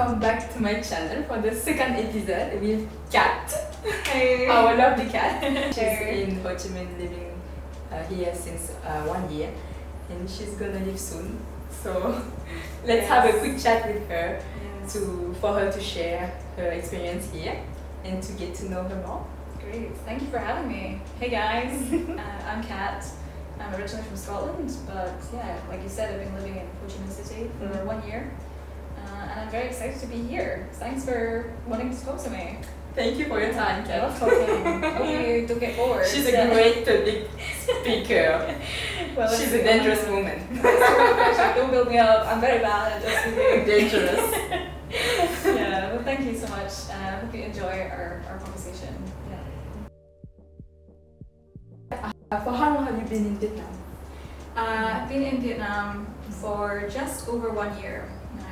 welcome back to my channel for the second episode with Kat. Hey. Our lovely Kat. She's Hey. in Ho Chi Minh, living here since 1 year, and she's gonna leave soon. So let's have a quick chat with her for her to share her experience here and to get to know her more. Great, thank you for having me. Hey guys, I'm Kat. I'm originally from Scotland, but yeah, like you said, I've been living in Ho Chi Minh City for 1 year. And I'm very excited to be here. Thanks for wanting to talk to me. Thank you for your time, I Kat. love talking. Hope you don't get bored. She's a great public speaker. Well, She's a dangerous woman. Don't build me up. I'm very bad at just being Dangerous. Yeah, well, thank you so much. I hope you enjoy our conversation. For how long have you been in Vietnam? I've been in Vietnam for just over 1 year now.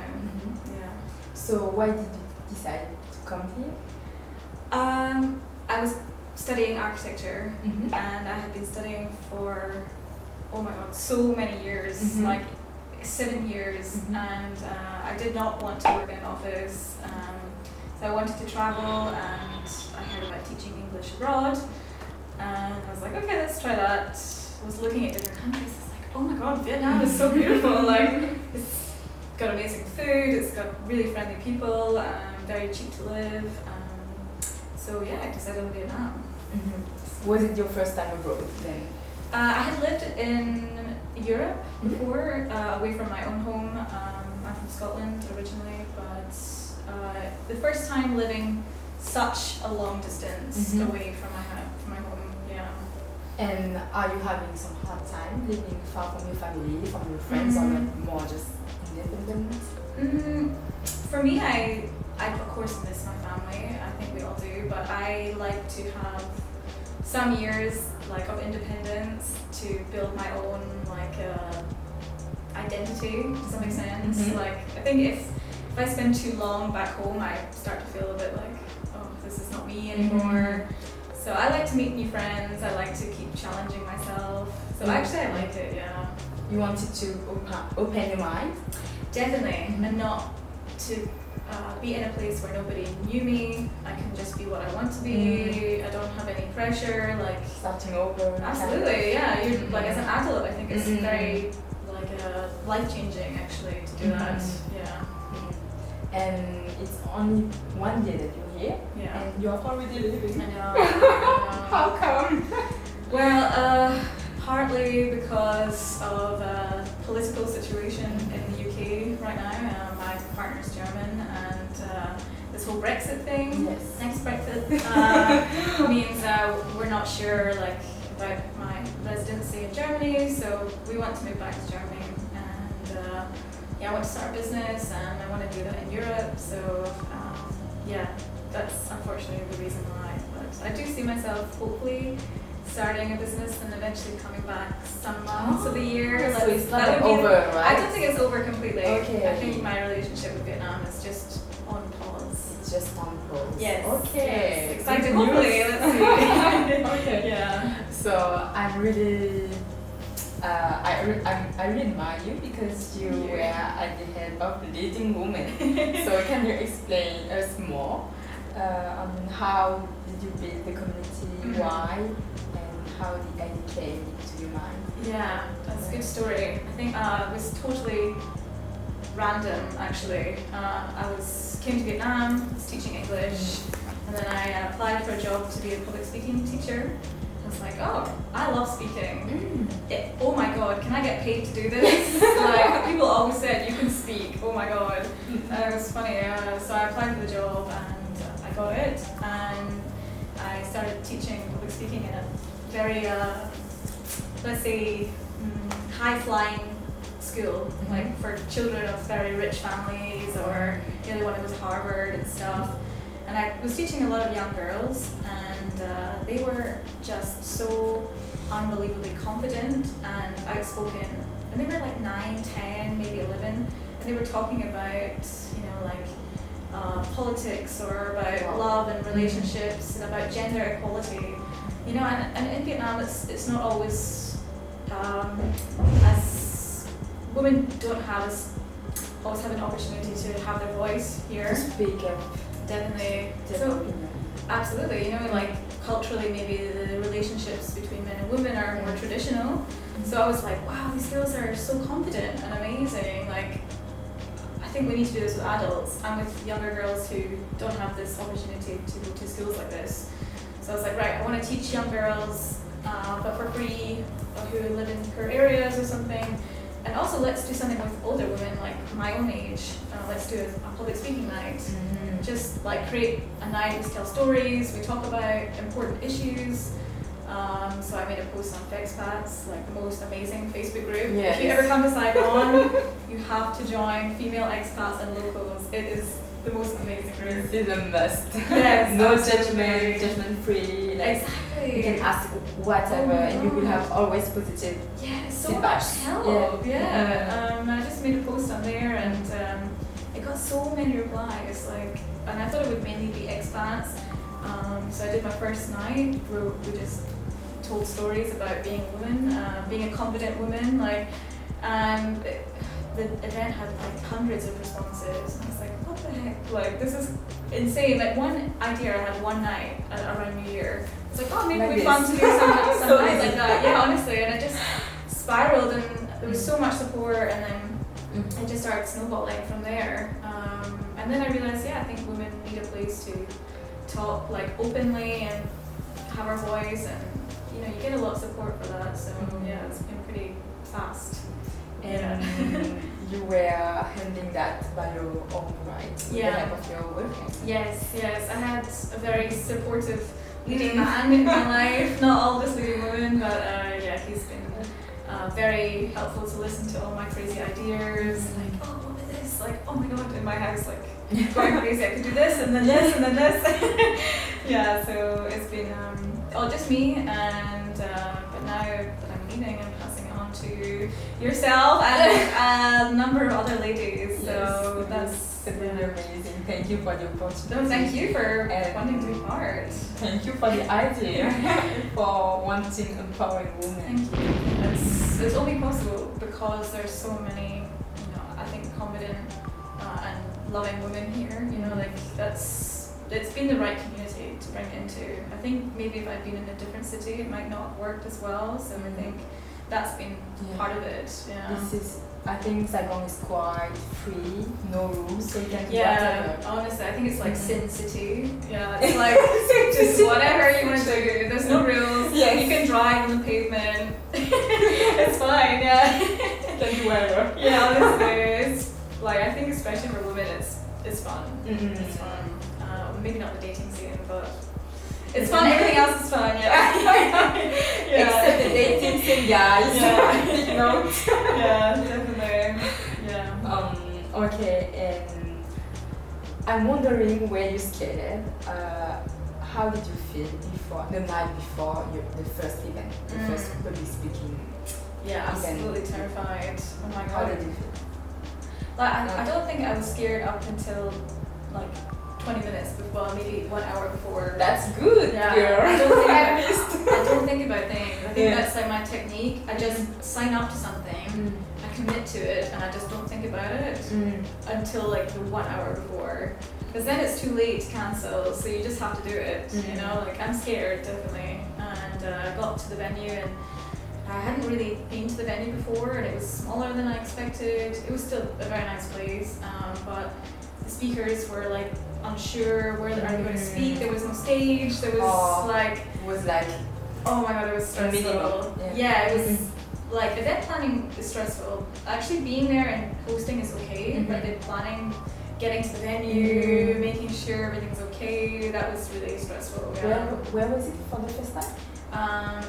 Yeah. So why did you decide to come here? I was studying architecture, and I had been studying for, oh my god, so many years, like 7 years, and I did not want to work in an office, so I wanted to travel, and I heard about teaching English abroad, and I was like, okay, let's try that. I was looking at different countries, I was like, oh my god, Vietnam is so beautiful, like, it's got amazing food, it's got really friendly people, very cheap to live. So yeah, I decided on Vietnam. Was it your first time abroad then? I had lived in Europe before, away from my own home. I'm from Scotland originally, but the first time living such a long distance away from my home. Yeah. And are you having some hard time living far from your family, from your friends, or like more just independent? For me, I of course miss my family. I think we all do, but I like to have some years like of independence to build my own like identity to some extent. Like I think if I spend too long back home, I start to feel a bit like, oh, this is not me anymore. So I like to meet new friends. I like to keep challenging myself. So actually, I liked it. Yeah. You wanted to open your mind? Definitely, and not to be in a place where nobody knew me. I can just be what I want to be. I don't have any pressure. Like Starting over. absolutely, yeah. You like as an adult, I think it's very like life-changing actually to do that. Yeah. And it's only 1 day that you're here, Yeah. and you're already living. I know. How come? Well, partly because of political situation in the UK right now. My partner's German, and this whole Brexit thing, next Brexit, means we're not sure like about my residency in Germany, so we want to move back to Germany, and yeah, I want to start a business, and I want to do that in Europe, so yeah, that's unfortunately the reason why, but I do see myself hopefully starting a business and eventually coming back some months of the year. So it's not that would be over, right? I don't think it's over completely. Okay. I think my relationship with Vietnam is just on pause. It's just on pause. Yes. Okay. Yes. Excited. Good Hopefully, news. let's see. Okay. Yeah. So I'm really, I really admire you because you were at the head of leading women. So can you explain us more on how did you build the community, why, and how the idea came into your mind? Yeah, that's a good story. I think it was totally random actually. I came to Vietnam, was teaching English, and then I applied for a job to be a public speaking teacher. I was like, oh, I love speaking. Oh my god, can I get paid to do this? Like people always said, you can speak. Oh my god. It was funny. So I applied for the job and I got it, and I started teaching public speaking in a very, let's say, high-flying school, like for children of very rich families, or the other one that was Harvard and stuff. And I was teaching a lot of young girls, and they were just so unbelievably confident and outspoken. And they were like 9, 10, maybe 11, and they were talking about, you know, like politics or about love and relationships and about gender equality. You know, and in Vietnam, it's not always as women don't have as always have an opportunity to have their voice To here. speak up. Definitely. Their So opinion. absolutely, you know, like culturally maybe the relationships between men and women are more traditional. So I was like, wow, these girls are so confident and amazing. Like, I think we need to do this with adults and with younger girls who don't have this opportunity to go to schools like this. So I was like, right, I want to teach young girls, but for free, who live in poor areas or something. And also let's do something with older women, like my own age. Let's do a public speaking night. Just like create a night, we tell stories, we talk about important issues. So I made a post on FEXPATS, like the most amazing Facebook group. Yes. If you ever come to Saigon, you have to join female expats and locals. It is the most amazing group. This is a must. Yes, No absolutely. judgment free. Like, Exactly. you can ask whatever, and you will have always positive. Yeah, so feedback. much help. Yeah. I just made a post on there, and it got so many replies. Like, and I thought it would mainly be expats. So I did my first night where we just told stories about being a woman, being a confident woman, like, and the event had like hundreds of responses. And I was like, what the heck? Like, this is insane. Like, one idea I had one night around New Year. I was like, oh, maybe Like it'd be this. fun to do some So night easy. like that. Yeah, honestly, and it just spiraled, and there was so much support, and then it just started snowballing from there. And then I realized, yeah, I think women need a place to talk like openly and have our voice, and you know, you get a lot of support for that. So yeah, it's been pretty fast. And you were handling that by your own right, with Yeah. the help of your boyfriend. Yes, I had a very supportive leading man in my life. Not all just leading women, but yeah, he's been very helpful to listen to all my crazy ideas. Like, oh, what with this? Like, oh my god, in my house, like going crazy. I could do this and then this and then this. Yeah, so it's been all just me, and but now that I'm leading, I'm passing it on to yourself and a number of other ladies. So that's really amazing. Thank you for the opportunity. No, thank you for And wanting to be part. Thank you for the idea, for wanting empowering women. Thank you. It's only possible because there's so many, you know, I think confident and loving women here. You know, like it's been the right community to bring into. I think maybe if I'd been in a different city, it might not have worked as well. So I think that's been part of it. Yeah. I think Saigon is quite free, no rules, so you can do Yeah, whatever. honestly, I think it's like Sin City. Yeah, it's like just whatever you want to do. There's no rules. Yes. You can drive on the pavement. It's fine. Yeah. You can do whatever. Yeah, honestly, it's like I think especially for women, it's fun. It's fun. Maybe not the dating scene, but it's fun. Everything else is fun. Yeah. Except the dating scene, guys. Yeah. Take note. Yeah, definitely. Yeah. Okay, and I'm wondering where you skated. How did you feel before the night before the first event, the first public speaking? Yeah, event? absolutely terrified. Oh my How god. did you feel? Like I don't think I was scared up until like 20 minutes before, maybe 1 hour before. That's good, Yeah, girl. I don't think At I- least. I don't think about things. I think Yeah. that's like my technique. I just sign up to something, I commit to it, and I just don't think about it until like the 1 hour before. Because then it's too late to cancel, so you just have to do it. You know, like I'm scared definitely, and I got to the venue, and I hadn't really been to the venue before, and it was smaller than I expected. It was still a very nice place, but the speakers were like unsure where they are going to speak. There was no stage. There was like, It was like oh my god, it was stressful. minimum, Yeah, it was like event planning is stressful. Actually being there and hosting is okay, but the planning, getting to the venue, making sure everything's okay, that was really stressful. Yeah. Where was it for the first time?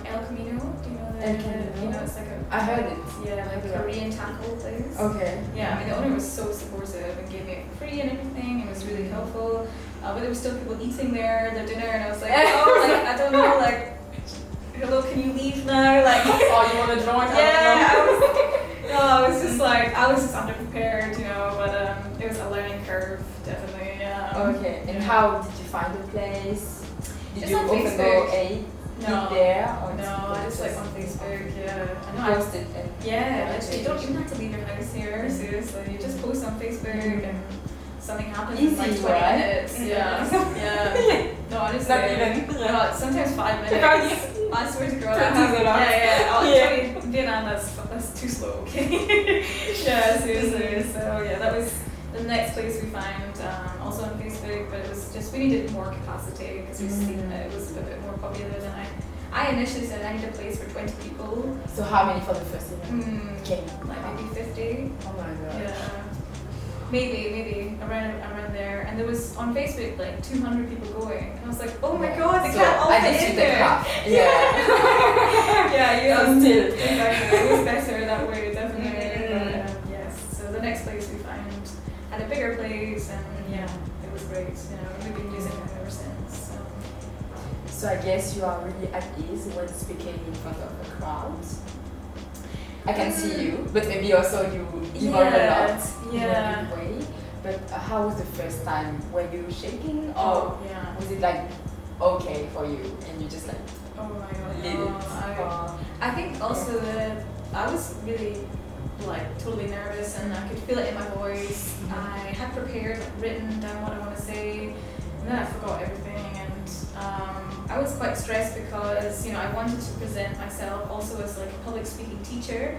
El Camino, do you know El Camino? you know, it's like a I heard it. yeah, like a Korean tackle place. Okay. Yeah, I mean the owner was so supportive and gave me it for free and everything. It was really helpful. But there were still people eating their dinner, and I was like, oh, like I don't know, like, hello, can you leave now? Like, Oh, you want to join? yeah, I was just like, I was just underprepared, you know. But it was a learning curve, definitely. Yeah. Okay. And how did you find the place? Did Just you on often Facebook. go No. there? Or No, I just like on Facebook, yeah. I know. Post it and Yeah, literally, you don't even have to leave your house here, seriously. You just post on Facebook and something happens in like Easy, 20 right? minutes. Yeah, yeah. No, honestly. Not even. No, sometimes 5 minutes. I swear to God. I 20 have, minutes. yeah. Vietnam, that's too slow, okay? Yeah, seriously. So yeah, that was the next place we found, also on Facebook, but it was just, we needed more capacity because we've seen that it was a bit more popular than I initially said I need a place for 20 people. So how many for the first event? Okay. Like maybe 50. Oh my god. Yeah. Maybe around there. And there was on Facebook like 200 people going. And I was like, oh my god, they can't all fit in there. Yeah. Yeah, Still. Exactly. It was better that way, definitely. But, yes. So the next place we found had a bigger place, and yeah, it was great. You know, we've been using it ever since. So I guess you are really at ease when speaking in front of a crowd. I can see you, but maybe also you evolve a lot in a good way. But how was the first time? Were you shaking, or was it like okay for you and you just like oh my god? I think also that I was really like totally nervous, and I could feel it in my voice. I had prepared, like, written down what I want to say, and then I forgot everything. And I was quite stressed because, you know, I wanted to present myself also as like a public speaking teacher,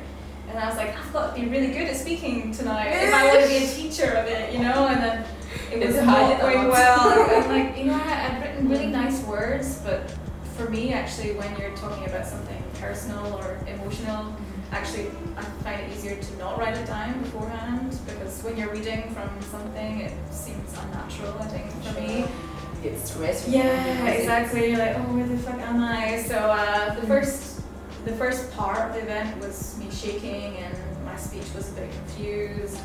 and I was like, I've got to be really good at speaking tonight if I want to be a teacher of it, you know. And then it was not going well. And like, you know, I'd written really nice words, but for me, actually, when you're talking about something personal or emotional, actually, I find it easier to not write it down beforehand, because when you're reading from something, it seems unnatural, I think, for me. You get stressed. Yeah, exactly. You're like, oh, where the fuck am I? So the first part of the event was me shaking, and my speech was a bit confused.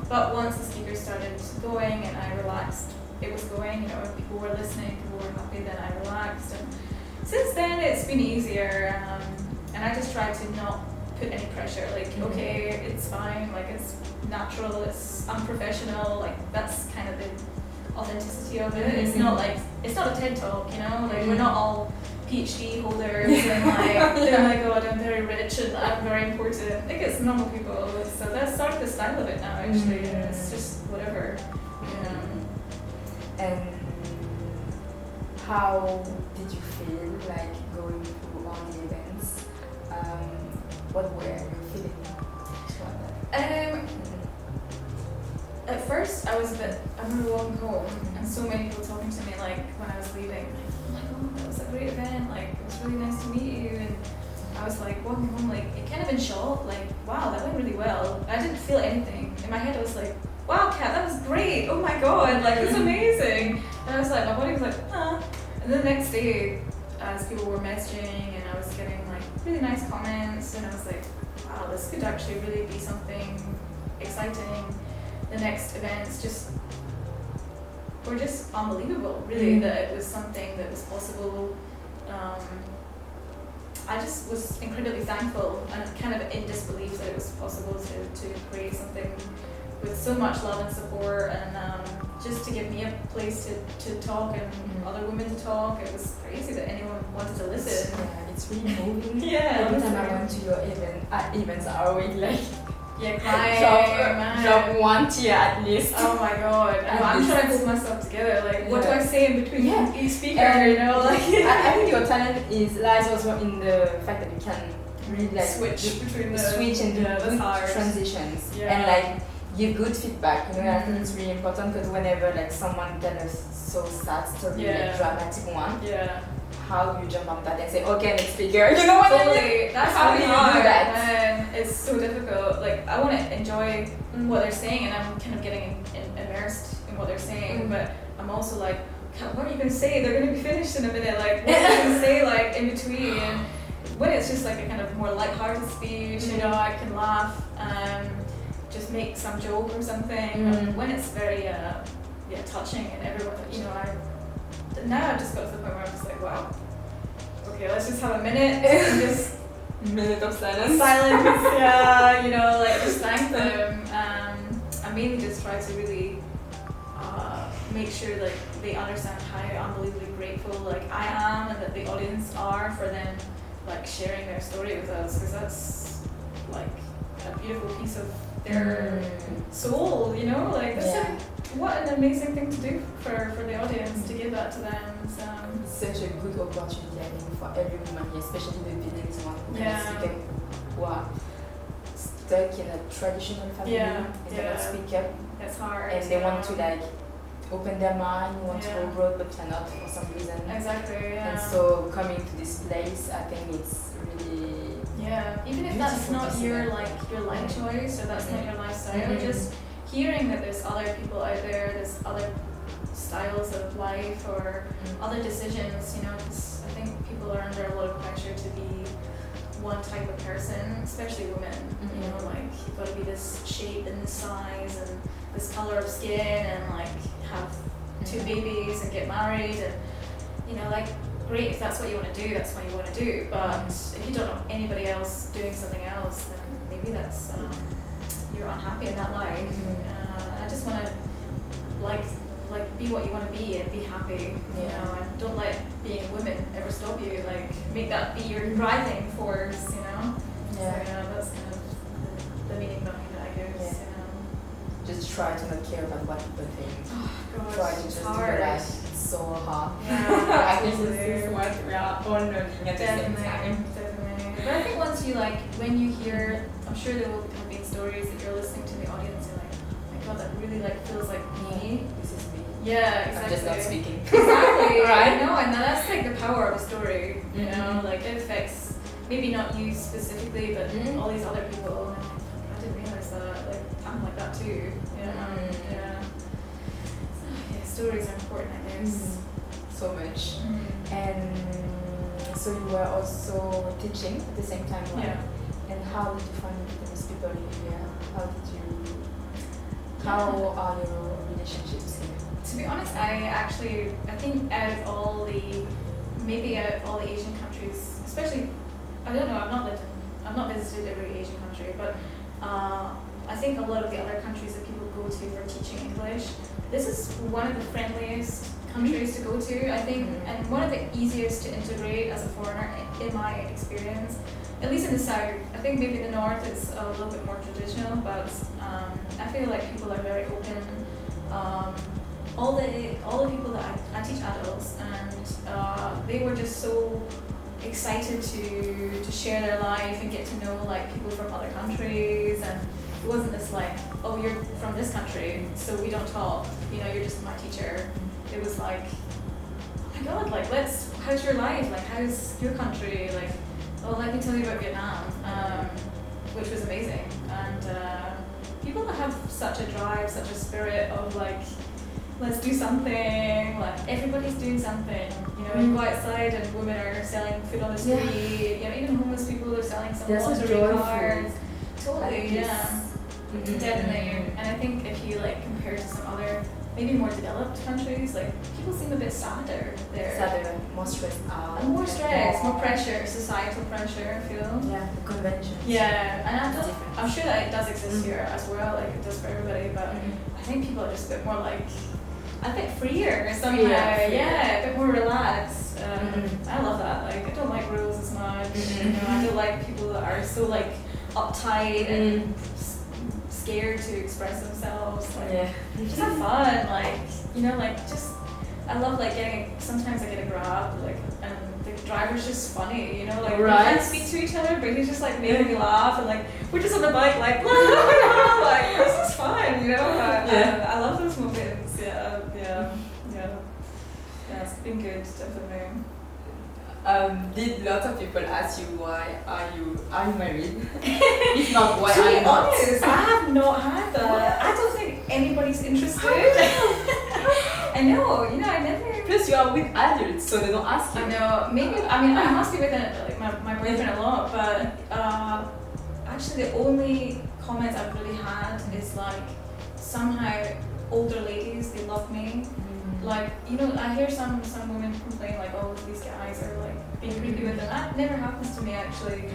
But once the speaker started going and I relaxed, it was going, you know, if people were listening, people were happy, then I relaxed. And since then, it's been easier. And I just try to not put any pressure, like, okay, it's fine, like, it's natural, it's unprofessional, like, that's kind of the authenticity of it. It's not like, it's not a TED Talk, you know, like, we're not all PhD holders and like, oh my god, I'm very rich and I'm very important. I think it's normal people, so that's sort of the style of it now, actually. It's just whatever, you know. And how did you feel like going to all the events? What were you feeling? At first, I remember walking home and so many people talking to me, like, when I was leaving, like, oh my god, that was a great event, like, it was really nice to meet you. And I was like walking home, like, it kind of in shock, like, wow, that went really well. I didn't feel anything. In my head, I was like, wow, Kat, that was great, oh my god, like, it's amazing. And I was like, my body was like, huh. And then the next day, as people were messaging and I was getting like really nice comments, and I was like, wow, this could actually really be something exciting. The next events were just unbelievable, really, that it was something that was possible. I just was incredibly thankful and kind of in disbelief that it was possible to create something with so much love and support, and just to give me a place to talk and other women to talk. It was crazy that anyone wanted to listen. Yeah, it's really moving. Yeah. Every time I went to your events, I always like crying, drop one tear at least. Oh my god. I'm trying to hold myself together. Like, what do I say in between each speaker? You know, like. I think your talent lies also in the fact that you can really like switch between the and do good transitions and like give good feedback. You know, I think it's really important, because whenever like someone tells us so sad story, like dramatic one, how do you jump on that and say, okay, next speaker? You know what I mean? That's how really do you hard. do that? And it's so difficult. Like, I want to enjoy what they're saying, and I'm kind of getting immersed in what they're saying, but I'm also like, what are you going to say? They're going to be finished in a minute. Like, what are you going to say, like, in between? And when it's just like a kind of more lighthearted speech, you know, I can laugh, just make some joke or something. And when it's very touching, and everyone, you know, now I've just got to the point where I'm just like, wow, okay, let's just have a minute and just minute of silence. Yeah, you know, like, just thank them. I mainly just try to really make sure like they understand how unbelievably grateful like I am and that the audience are for them like sharing their story with us, because that's like a beautiful piece of their soul, you know, like that's like, what an amazing thing to do for the audience, to give that to them. So such a good opportunity, I think, for every woman here, especially the Vietnamese one who are stuck in a traditional family and they don't speak up. It's hard. And they want to like open their mind, want to go abroad, but cannot for some reason. Exactly. Yeah. And so coming to this place, I think it's really even if that's not your life choice or that's not your lifestyle, just hearing that there's other people out there, there's other styles of life or other decisions, you know, 'cause I think people are under a lot of pressure to be one type of person, especially women, you know, like you've got to be this shape and this size and this color of skin and like have 2 babies and get married, and you know, like great, if that's what you want to do, that's what you want to do, but if you don't know anybody else doing something else, then maybe that's you're unhappy in that life. I just want to like be what you want to be and be happy, you know, and don't let being a woman ever stop you, like make that be your driving force, you know. So that's kind of the meaning behind it, I guess. You know. Just try to not care about what people think. Oh gosh, try to just do your life. It's so hard. Yeah, I think this is what we are all learning at the same time. Definitely. But I think once you like, when you hear, I'm sure there will have been stories that you're listening to the audience, you're like, oh my god, that really like feels like me. This is me. Yeah, exactly. I'm just not speaking. Exactly. Right? I know, and that's like the power of a story. You know, like it affects maybe not you specifically, but all these other people. And I'm like, I didn't realize that. Like I'm like that too. You know? So, stories are important, I guess. So much. And so you were also teaching at the same time, right? And how did you find Vietnamese people here? How are your relationships here? To be honest, I think out of all the Asian countries, especially, I don't know, I've not visited every Asian country, but I think a lot of the other countries that people go to for teaching English, this is one of the friendliest countries to go to, I think, and one of the easiest to integrate as a foreigner in my experience. At least in the south. I think maybe the north is a little bit more traditional, but I feel like people are very open. All the people that I teach adults, and they were just so excited to share their life and get to know like people from other countries, and it wasn't this like, oh, you're from this country, so we don't talk, you know, you're just my teacher. It was like, oh my god, like how's your life, like how's your country, like, oh, let me tell you about Vietnam, which was amazing. And people that have such a drive, such a spirit of like, let's do something, like everybody's doing something, you know, you go outside and women are selling food on the street, you know, even homeless people are selling some lottery cards. Totally, definitely. And I think if you like compare to some other, maybe more developed countries, like people seem a bit sadder there. Sadder, more stressed out. And more stress, more pressure, societal pressure, I feel. Yeah, the conventions. Yeah, and I'm sure that it does exist here as well, like it does for everybody, but I think people are just a bit more like, a bit freer somehow, a bit more relaxed. I love that, like I don't like rules as much, you know, I don't like people that are so like uptight and scared to express themselves, like just have fun, like, you know, like just, I love like sometimes I get a Grab, like, and the driver's just funny, you know, like we can't speak to each other, but he's just like making me laugh, and like we're just on the bike, like blah, blah, blah, like this is fun, you know. I love those moments. It's been good, definitely. Did lots of people ask you why are you married? If not, why are you not? To be honest, I have not had that. I don't think anybody's interested. I know, you know, I never. Plus, you are with adults, so they don't ask you. I know, maybe. I mean, I must be with like my boyfriend a lot, but actually, the only comments I've really had is like somehow older ladies, they love me. Like, you know, I hear some women complain like, oh, these guys are like being creepy with them. That never happens to me actually.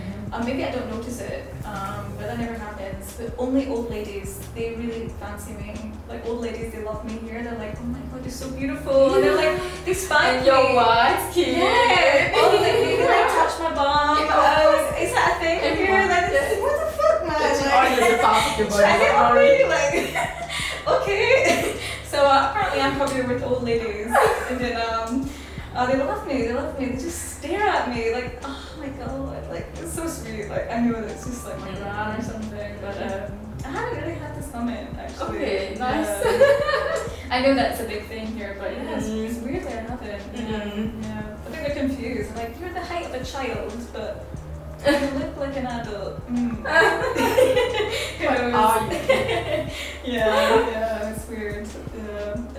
Maybe I don't notice it, but that never happens. But only old ladies, they really fancy me. Like old ladies, they love me here. They're like, oh my god, you're so beautiful. And they're like, they spank me. Your what? Yeah. Oh, they like touch my bum. Is that a thing here? Like, what the fuck, man? Like, the part of your body. Try it on me, like, okay. So apparently I'm popular with old ladies, and then they love me. They just stare at me like, oh my god, like it's so sweet. Like I know it's just like my gran or something, but I hadn't really had this comment actually. Okay, nice. I know that's a big thing here, but yeah, it's weird that I haven't. Yeah, I think they're confused. Like you're the height of a child, but you look like an adult. What are you? Yeah, it's weird.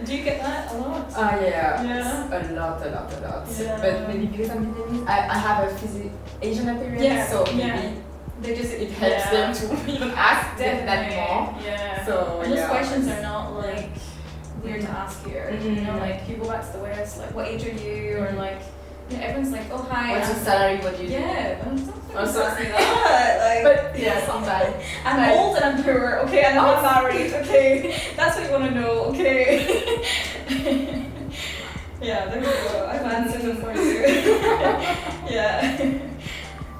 Do you get that a lot? Yeah. A lot. Yeah. But maybe because I'm Vietnamese, I have a Asian appearance, so maybe they just it helps them to even ask that more. Yeah. So and those questions are not like weird to ask here. You know, like you go back to the West, like what age are you, or like. Yeah, everyone's like, oh hi. What's your salary? What do you do? Yeah, but I'm not Also, say that. Like, but yeah, sometimes. I'm old and I'm poor, okay, and I'm not married, okay. That's what you want to know, okay. Yeah, there we go. I've answered it for you. Yeah.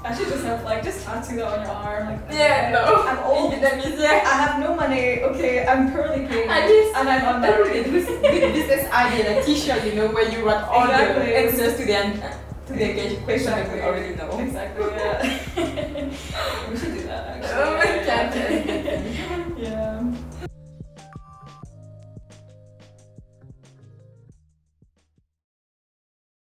I should just have like tattoo that on your arm. Like, no. I'm old. Vietnamese, I have no money. Okay, I'm poorly paid. And I'm unmarried. With business idea, like T-shirt, you know, where you write all the answers to the question that we already know. Exactly. Yeah.